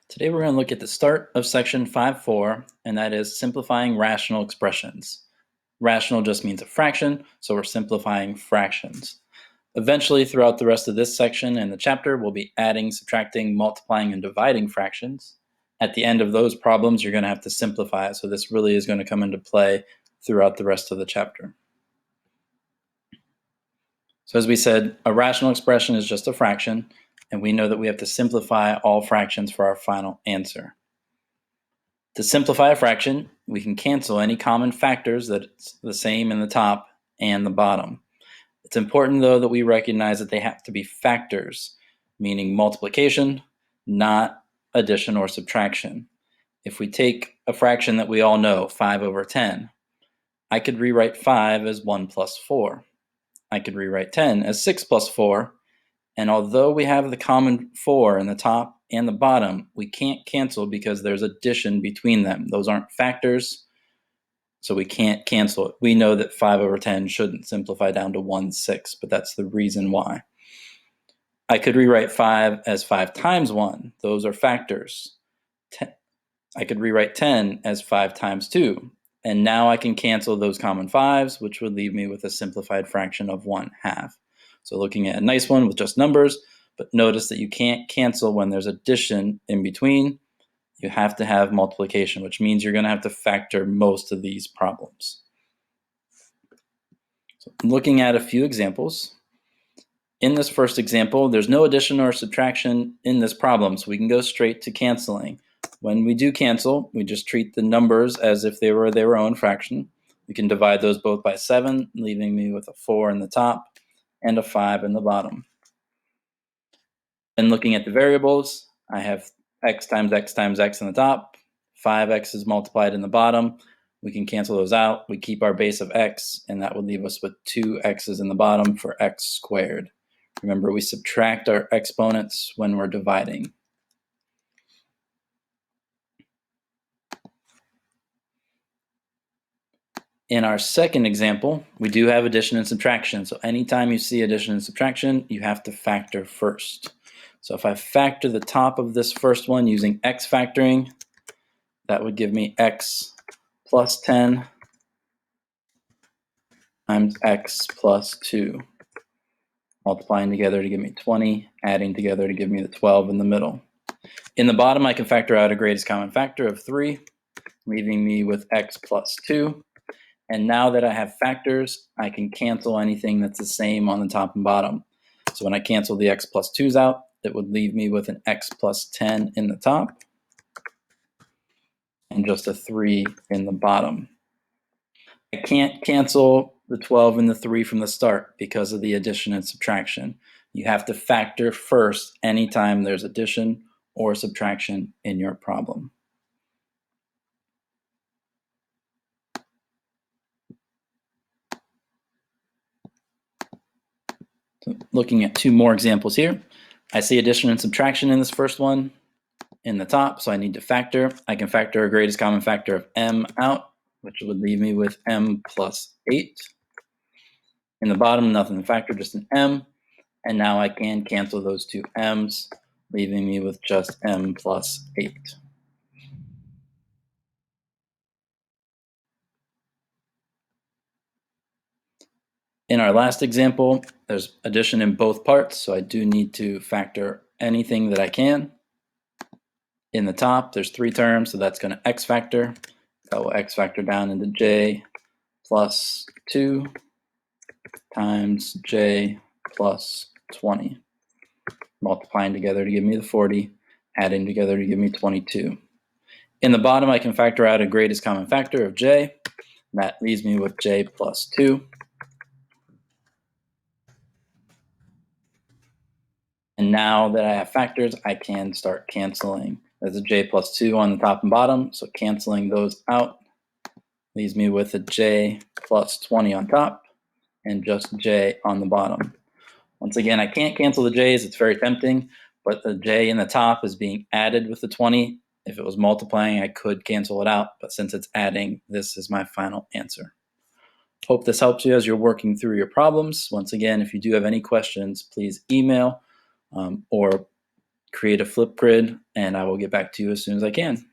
Today we're going to look at the start of section 5.4, and that is simplifying rational expressions. Rational just means a fraction, so we're simplifying fractions. Eventually, throughout the rest of this section and the chapter, we'll be adding, subtracting, multiplying, and dividing fractions. At the end of those problems, you're going to have to simplify it, so this really is going to come into play throughout the rest of the chapter. So as we said, a rational expression is just a fraction, and we know that we have to simplify all fractions for our final answer. To simplify a fraction, we can cancel any common factors that's the same in the top and the bottom. It's important, though, that we recognize that they have to be factors, meaning multiplication, not addition or subtraction. If we take a fraction that we all know, 5 over 10, I could rewrite 5 as 1 plus 4. I could rewrite 10 as 6 plus 4, and although we have the common 4 in the top and the bottom, we can't cancel because there's addition between them. Those aren't factors, so we can't cancel it. We know that 5 over 10 shouldn't simplify down to 1/6, but that's the reason why. I could rewrite 5 as 5 times 1. Those are factors. I could rewrite 10 as 5 times 2. And now I can cancel those common 5s, which would leave me with a simplified fraction of 1/2. So looking at a nice one with just numbers, but notice that you can't cancel when there's addition in between. You have to have multiplication, which means you're going to have to factor most of these problems. So looking at a few examples. In this first example, there's no addition or subtraction in this problem, so we can go straight to canceling. When we do cancel, we just treat the numbers as if they were their own fraction. We can divide those both by 7, leaving me with a 4 in the top and a 5 in the bottom. And looking at the variables, I have x times x times x in the top, 5x is multiplied in the bottom. We can cancel those out. We keep our base of x, and that would leave us with 2 x's in the bottom for x squared. Remember, we subtract our exponents when we're dividing. In our second example, we do have addition and subtraction. So anytime you see addition and subtraction, you have to factor first. So if I factor the top of this first one using x factoring, that would give me x plus 10 times x plus 2. Multiplying together to give me 20, adding together to give me the 12 in the middle. In the bottom, I can factor out a greatest common factor of 3, leaving me with x plus 2. And now that I have factors, I can cancel anything that's the same on the top and bottom. So when I cancel the x plus 2's out, it would leave me with an x plus 10 in the top and just a 3 in the bottom. I can't cancel the 12 and the 3 from the start because of the addition and subtraction. You have to factor first anytime there's addition or subtraction in your problem. So looking at 2 more examples here. I see addition and subtraction in this first one in the top, so I need to factor. I can factor a greatest common factor of m out, which would leave me with m plus 8. In the bottom, nothing to factor, just an m. And now I can cancel those 2 m's, leaving me with just m plus 8. In our last example, there's addition in both parts, so I do need to factor anything that I can. In the top, there's 3 terms, so that's going to x factor. That will x factor down into j plus 2 times j plus 20. Multiplying together to give me the 40, adding together to give me 22. In the bottom, I can factor out a greatest common factor of j. That leaves me with j plus 2. And now that I have factors, I can start canceling. There's a j plus 2 on the top and bottom, so canceling those out leaves me with a j plus 20 on top and just j on the bottom. Once again, I can't cancel the j's. It's very tempting, but the j in the top is being added with the 20. If it was multiplying, I could cancel it out, but since it's adding, this is my final answer. Hope this helps you as you're working through your problems. Once again, if you do have any questions, please email or create a Flipgrid, and I will get back to you as soon as I can.